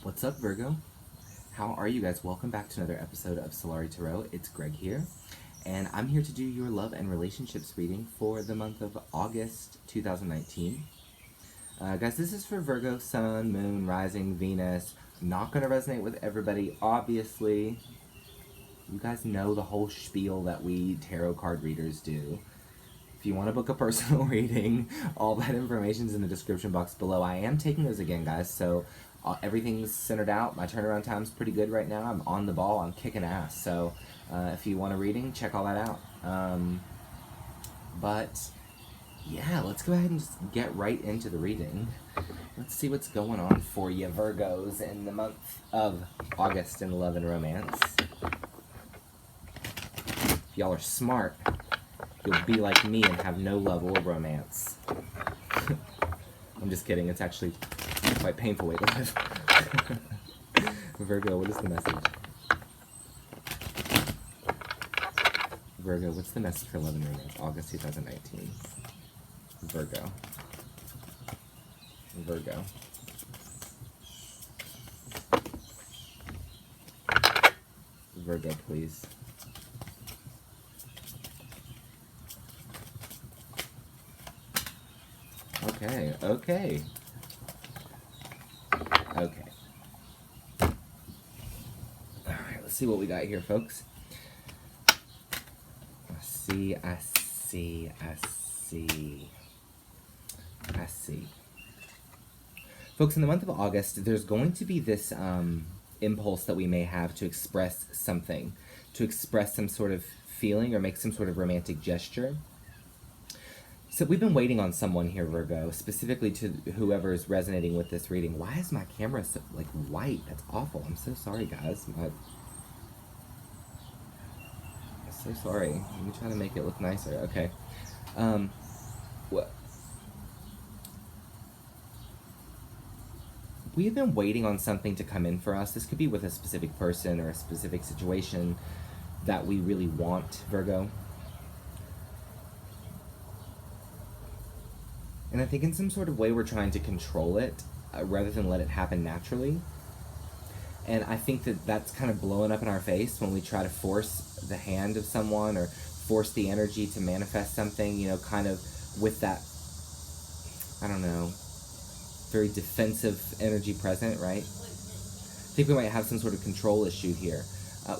What's up, Virgo? How are you guys? Welcome back to another episode of Solari Tarot. It's Greg here, and I'm here to do your love and relationships reading for the month of August 2019. Guys, this is for Virgo, Sun, Moon, Rising, Venus. Not going to resonate with everybody, obviously. You guys know the whole spiel that we tarot card readers do. If you want to book a personal reading, all that information is in the description box below. I am taking those again, guys, so everything's centered out. My turnaround time's pretty good right now. I'm on the ball. I'm kicking ass. So if you want a reading, check all that out. But yeah, let's go ahead and just get right into the reading. Let's see what's going on for you, Virgos, in the month of August in love and romance. If y'all are smart, you'll be like me and have no love or romance. I'm just kidding. It's actually quite painful way to live. Virgo, what is the message? Virgo, what's the message for love and romance? August 2019. Virgo. Virgo. Virgo, please. Okay, okay. Okay. Alright, let's see what we got here, folks. I see. Folks, in the month of August, there's going to be this impulse that we may have to express something, to express some sort of feeling or make some sort of romantic gesture. So we've been waiting on someone here, Virgo, specifically to whoever is resonating with this reading. Why is my camera so, like, white? That's awful. I'm so sorry, guys. I'm so sorry. Let me try to make it look nicer. Okay. What? We've been waiting on something to come in for us. This could be with a specific person or a specific situation that we really want, Virgo. And I think in some sort of way we're trying to control it rather than let it happen naturally. And I think that that's kind of blowing up in our face when we try to force the hand of someone or force the energy to manifest something, you know, kind of with that, I don't know, very defensive energy present, right? I think we might have some sort of control issue here,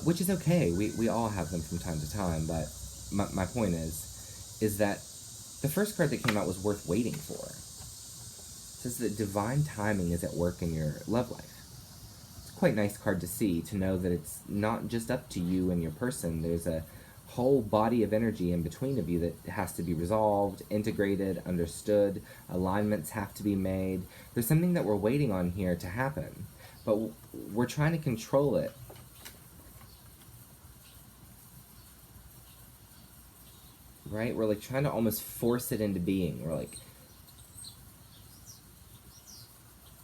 which is okay. We all have them from time to time, but my point is that the first card that came out was worth waiting for. It says that divine timing is at work in your love life. It's quite a nice card to see, to know that it's not just up to you and your person. There's a whole body of energy in between of you that has to be resolved, integrated, understood. Alignments have to be made. There's something that we're waiting on here to happen, but we're trying to control it. Right? We're like trying to almost force it into being. We're like,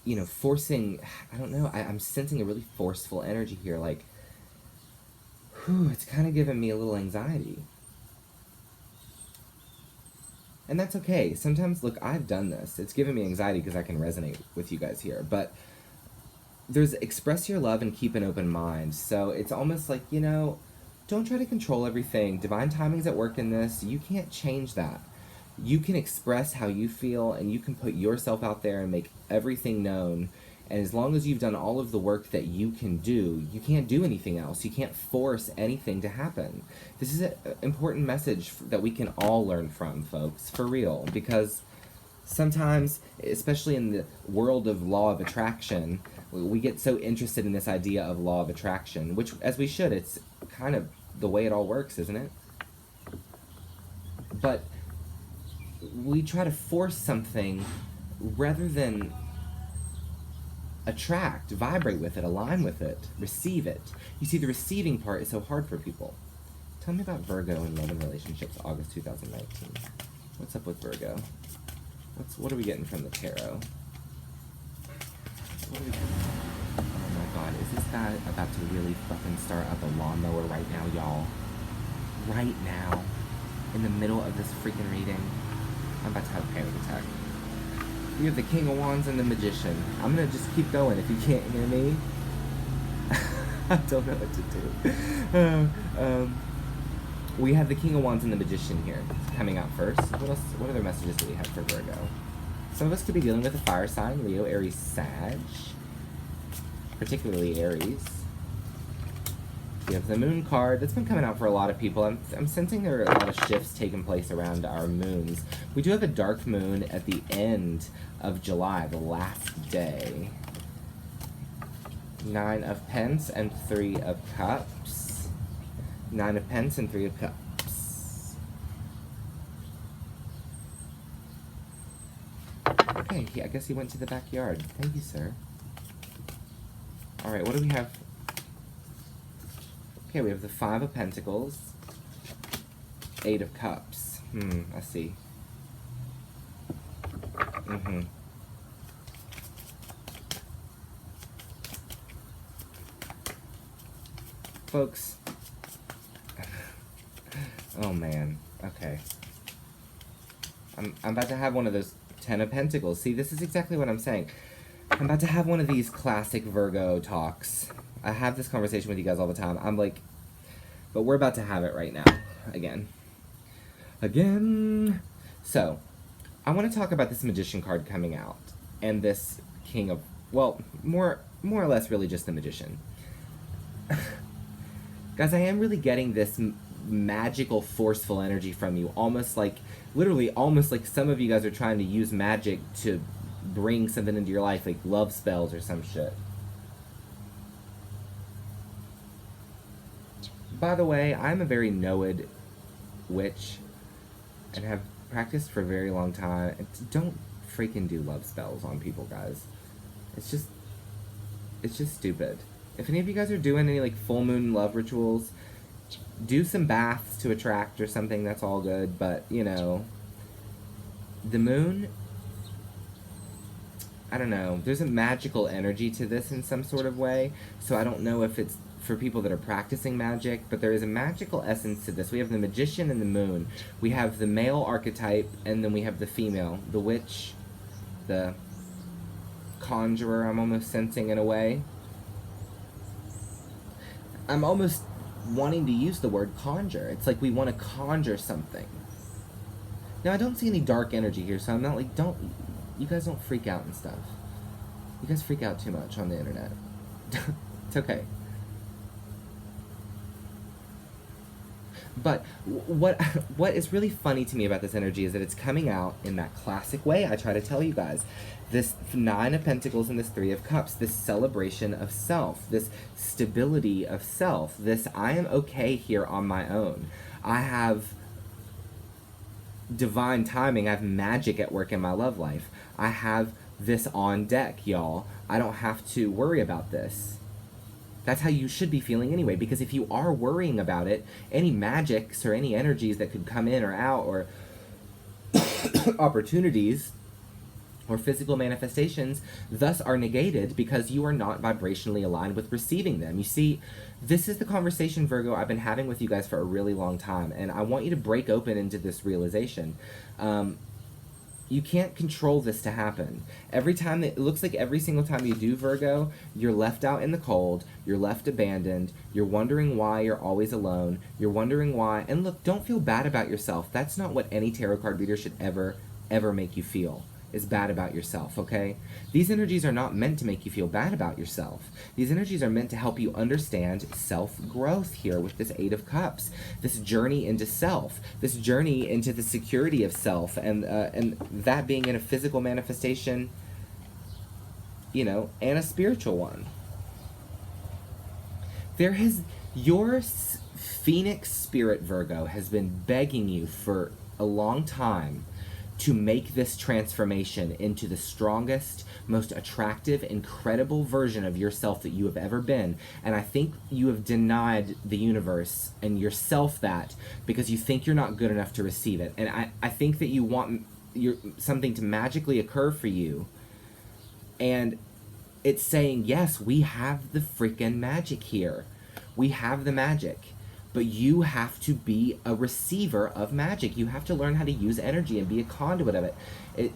you know, forcing, I don't know, I'm sensing a really forceful energy here. Like, whew, it's kind of giving me a little anxiety. And that's okay. Sometimes, look, I've done this. It's giving me anxiety because I can resonate with you guys here. But there's express your love and keep an open mind. So it's almost like, you know, don't try to control everything. Divine timing's at work in this. You can't change that. You can express how you feel, and you can put yourself out there and make everything known. And as long as you've done all of the work that you can do, you can't do anything else. You can't force anything to happen. This is an important message that we can all learn from, folks, for real. Because sometimes, especially in the world of law of attraction, we get so interested in this idea of law of attraction, which, as we should, it's kind of the way it all works, isn't it? But we try to force something rather than attract, vibrate with it, align with it, receive it. You see, the receiving part is so hard for people. Tell me about Virgo and love and relationships, August 2019. What's up with Virgo? What are we getting from the tarot? What are we getting? Oh my god, is this guy about to really fucking start up a lawnmower right now, y'all? Right now. In the middle of this freaking reading. I'm about to have a panic attack. We have the King of Wands and the Magician. I'm gonna just keep going if you can't hear me. I don't know what to do. We have the King of Wands and the Magician here coming out first. What else? What other messages do we have for Virgo? Some of us could be dealing with a fire sign, Leo, Aries, Sag. Particularly Aries. We have the Moon card. That's been coming out for a lot of people. I'm sensing there are a lot of shifts taking place around our moons. We do have a dark moon at the end of July, the last day. 9 of Pence and 3 of Cups. 9 of Pence and 3 of Cups. Okay, I guess he went to the backyard. Thank you, sir. Alright, what do we have? Okay, we have the 5 of Pentacles. 8 of Cups. I see. Folks. Oh man. Okay. I'm about to have one of those 10 of Pentacles. See, this is exactly what I'm saying. I'm about to have one of these classic Virgo talks. I have this conversation with you guys all the time. I'm like, but we're about to have it right now. Again. So, I want to talk about this Magician card coming out. And this King of, well, more or less really just the Magician. Guys, I am really getting this magical, forceful energy from you. Almost like, literally, almost like some of you guys are trying to use magic to bring something into your life, like love spells or some shit. By the way, I'm a very knowed witch and have practiced for a very long time. Don't freaking do love spells on people, guys. It's just stupid. If any of you guys are doing any like full moon love rituals, do some baths to attract or something, that's all good, but you know, the moon, I don't know, there's a magical energy to this in some sort of way, so I don't know if it's for people that are practicing magic, but there is a magical essence to this. We have the Magician and the Moon. We have the male archetype, and then we have the female, the witch, the conjurer, I'm almost sensing in a way. I'm almost wanting to use the word conjure. It's like we want to conjure something. Now, I don't see any dark energy here, so I'm not like, you guys don't freak out and stuff. You guys freak out too much on the internet. It's okay. But what is really funny to me about this energy is that it's coming out in that classic way I try to tell you guys. This 9 of Pentacles and this 3 of Cups, this celebration of self, this stability of self, this I am okay here on my own. I have divine timing, I have magic at work in my love life. I have this on deck, y'all. I don't have to worry about this. That's how you should be feeling anyway, because if you are worrying about it, any magics or any energies that could come in or out, or opportunities or physical manifestations thus are negated because you are not vibrationally aligned with receiving them. You see, this is the conversation, Virgo, I've been having with you guys for a really long time, and I want you to break open into this realization. You can't control this to happen. Every time that, it looks like every single time you do, Virgo, you're left out in the cold, you're left abandoned, you're wondering why you're always alone, you're wondering why, and look, don't feel bad about yourself. That's not what any tarot card reader should ever make you feel, is bad about yourself, okay? These energies are not meant to make you feel bad about yourself. These energies are meant to help you understand self-growth here with this 8 of Cups, this journey into self, this journey into the security of self, and that being in a physical manifestation, you know, and a spiritual one. Your Phoenix spirit, Virgo, has been begging you for a long time to make this transformation into the strongest, most attractive, incredible version of yourself that you have ever been. And I think you have denied the universe and yourself that because you think you're not good enough to receive it. And I think that you want something to magically occur for you. And it's saying, yes, we have the freaking magic here. We have the magic. But you have to be a receiver of magic. You have to learn how to use energy and be a conduit of it.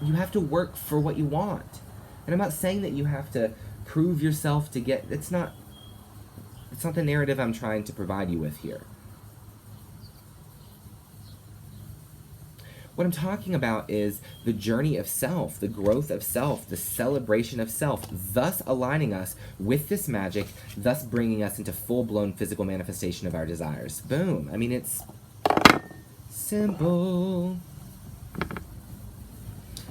you have to work for what you want. And I'm not saying that you have to prove yourself to get, it's not the narrative I'm trying to provide you with here. What I'm talking about is the journey of self, the growth of self, the celebration of self, thus aligning us with this magic, thus bringing us into full-blown physical manifestation of our desires. Boom. I mean, it's simple.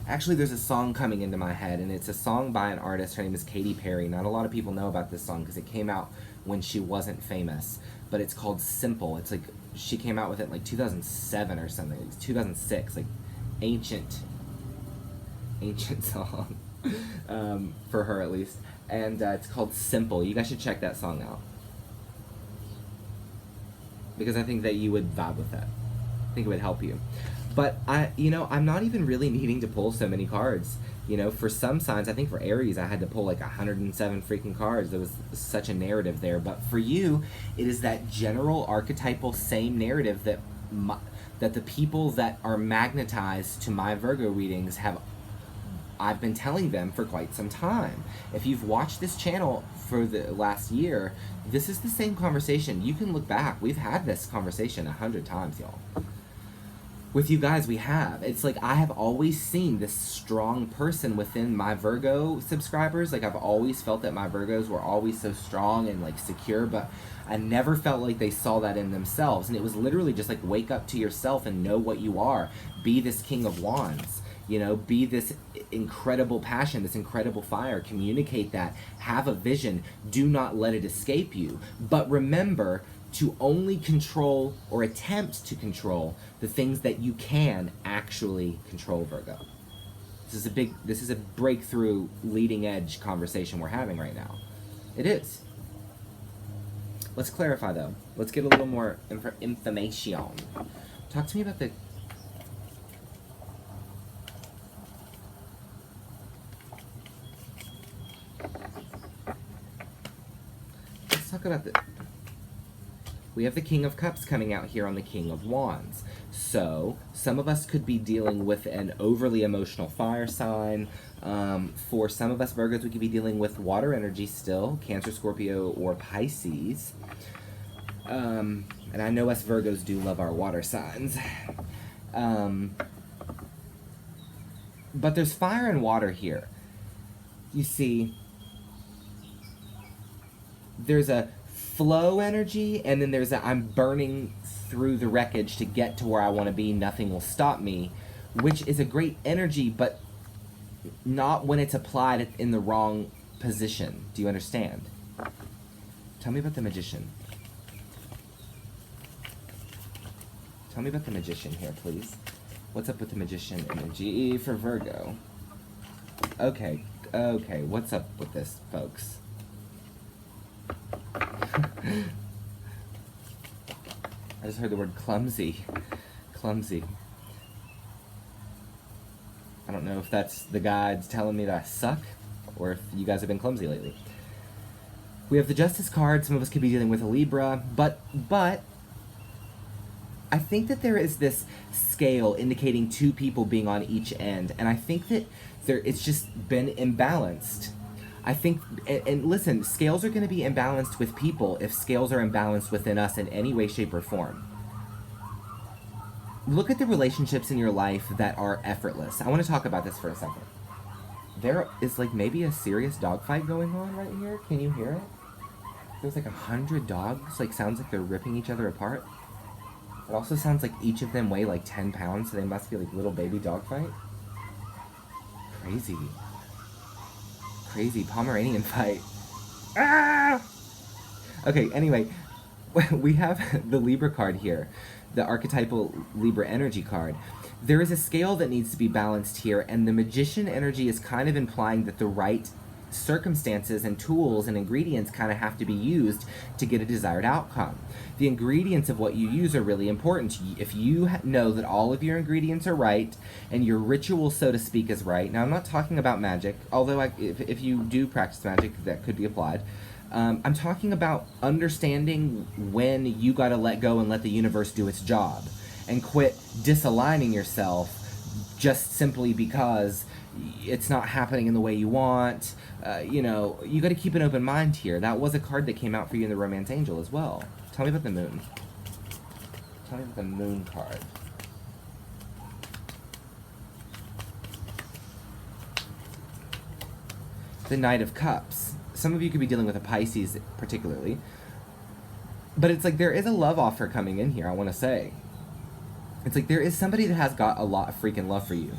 Actually, there's a song coming into my head, and it's a song by an artist. Her name is Katy Perry. Not a lot of people know about this song because it came out when she wasn't famous, but it's called Simple. It's like, she came out with it in like 2007 or something. It's 2006, like ancient song, for her at least. And it's called Simple. You guys should check that song out, because I think that you would vibe with that. I think it would help you. But I'm not even really needing to pull so many cards. For some signs, I think for Aries, I had to pull like 107 freaking cards. There was such a narrative there. But for you, it is that general archetypal same narrative that the people that are magnetized to my Virgo readings I've been telling them for quite some time. If you've watched this channel for the last year, this is the same conversation. You can look back. We've had this conversation 100 times, y'all. With you guys, we have. It's like I have always seen this strong person within my Virgo subscribers. Like I've always felt that my Virgos were always so strong and like secure, but I never felt like they saw that in themselves. And it was literally just like, wake up to yourself and know what you are. Be this King of Wands. Be this incredible passion, this incredible fire. Communicate that. Have a vision. Do not let it escape you. But remember to only control or attempt to control the things that you can actually control, Virgo. This is a breakthrough, leading edge conversation we're having right now. It is. Let's clarify though. Let's get a little more information. Talk to me about the... Let's talk about the... We have the King of Cups coming out here on the King of Wands. So, some of us could be dealing with an overly emotional fire sign. For some of us Virgos, we could be dealing with water energy still, Cancer, Scorpio, or Pisces. And I know us Virgos do love our water signs. But there's fire and water here. You see, there's a flow energy, and then there's a I'm burning through the wreckage to get to where I want to be, nothing will stop me, which is a great energy, but not when it's applied in the wrong position. Do you understand? Tell me about the Magician. Tell me about the Magician here, please. What's up with the Magician energy for Virgo? Okay, what's up with this, folks? I just heard the word clumsy. Clumsy. I don't know if that's the guides telling me that I suck, or if you guys have been clumsy lately. We have the Justice card. Some of us could be dealing with a Libra, but I think that there is this scale indicating two people being on each end, and I think that it's just been imbalanced. I think, and listen, scales are going to be imbalanced with people if scales are imbalanced within us in any way, shape, or form. Look at the relationships in your life that are effortless. I want to talk about this for a second. There is like maybe a serious dog fight going on right here. Can you hear it? There's like 100 dogs. Like, sounds like they're ripping each other apart. It also sounds like each of them weigh like 10 pounds, so they must be like little baby dog fight. Crazy. Crazy Pomeranian fight. Ah! Okay, anyway, we have the Libra card here, the archetypal Libra energy card. There is a scale that needs to be balanced here, and the Magician energy is kind of implying that the right circumstances and tools and ingredients kind of have to be used to get a desired outcome. The ingredients of what you use are really important. If you know that all of your ingredients are right and your ritual, so to speak, is right. Now, I'm not talking about magic, although if you do practice magic, that could be applied. I'm talking about understanding when you got to let go and let the universe do its job and quit disaligning yourself just simply because it's not happening in the way you want. You know, you got to keep an open mind here. That was a card that came out for you in the Romance Angel as well. Tell me about the moon. Tell me about the moon card. The Knight of Cups. Some of you could be dealing with a Pisces particularly. But it's like there is a love offer coming in here, I want to say. It's like there is somebody that has got a lot of freaking love for you.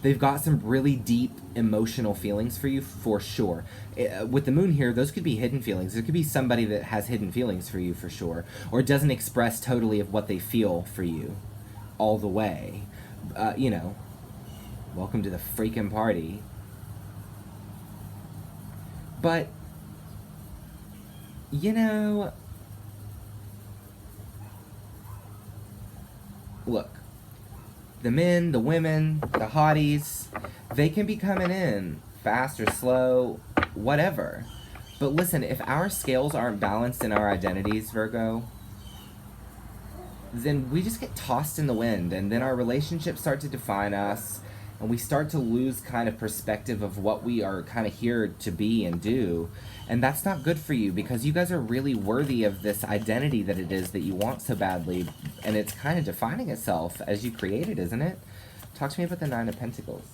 They've got some really deep emotional feelings for you, for sure. With the moon here, those could be hidden feelings. There could be somebody that has hidden feelings for you, for sure. Or doesn't express totally of what they feel for you all the way. You know, welcome to the freaking party. But, you know, look, the men, the women, the hotties, they can be coming in fast or slow, whatever. But listen, if our scales aren't balanced in our identities, Virgo, then we just get tossed in the wind, and then our relationships start to define us, and we start to lose kind of perspective of what we are kind of here to be and do. And that's not good for you, because you guys are really worthy of this identity that it is that you want so badly, and it's kind of defining itself as you create it, isn't it? Talk to me about the Nine of Pentacles.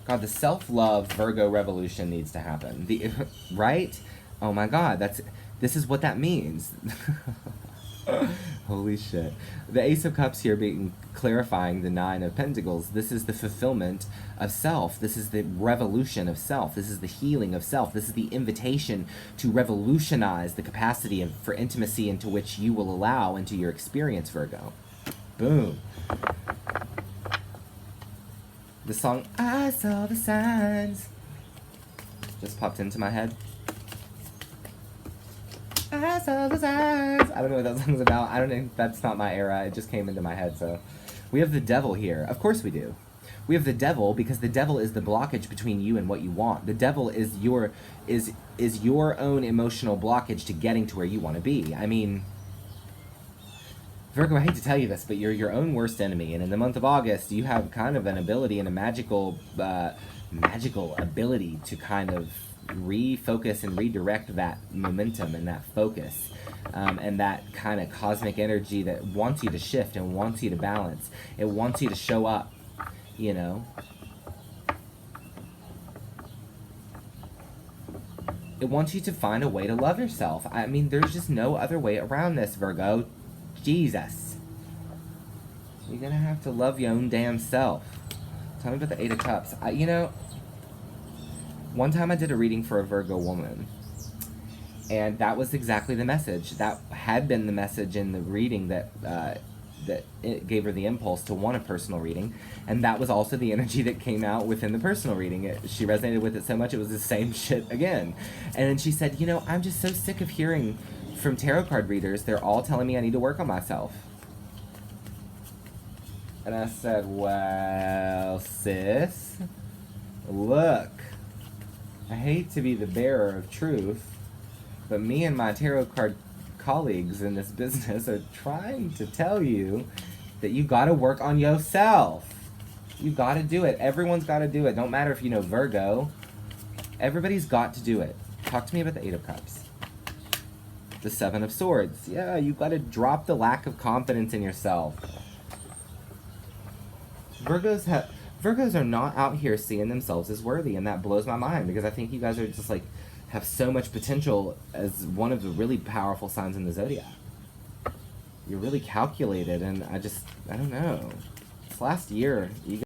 God, the self-love Virgo revolution needs to happen. Right? Oh my God, this is what that means. Holy shit. The Ace of Cups here being clarifying the Nine of Pentacles. This is the fulfillment of self. This is the revolution of self. This is the healing of self. This is the invitation to revolutionize the capacity for intimacy into which you will allow into your experience, Virgo. Boom. The song, I Saw the Signs, just popped into my head. I saw the signs. I don't know what that song's about. I don't know. That's not my era. It just came into my head. So we have the devil here. Of course we do. We have the devil because the devil is the blockage between you and what you want. The devil is your own emotional blockage to getting to where you want to be. I mean, Virgo, I hate to tell you this, but you're your own worst enemy. And in the month of August, you have kind of an ability and a magical ability to kind of refocus and redirect that momentum and that focus, and that kind of cosmic energy that wants you to shift and wants you to balance. It wants you to show up, you know. It wants you to find a way to love yourself. I mean, there's just no other way around this, Virgo. Jesus. You're gonna have to love your own damn self. Tell me about the Eight of Cups. You know, one time I did a reading for a Virgo woman, and that was exactly the message. That had been the message in the reading that it gave her the impulse to want a personal reading, and that was also the energy that came out within the personal reading. She resonated with it so much, it was the same shit again. And then she said, you know, I'm just so sick of hearing from tarot card readers. They're all telling me I need to work on myself. And I said, well, sis, look, I hate to be the bearer of truth, but me and my tarot card colleagues in this business are trying to tell you that you gotta work on yourself. You gotta do it. Everyone's gotta do it. Don't matter if you know Virgo. Everybody's got to do it. Talk to me about the Eight of Cups. The Seven of Swords. Yeah, you gotta drop the lack of confidence in yourself. Virgos are not out here seeing themselves as worthy, and that blows my mind, because I think you guys are just like have so much potential as one of the really powerful signs in the zodiac. You're really calculated, and I don't know. This last year, you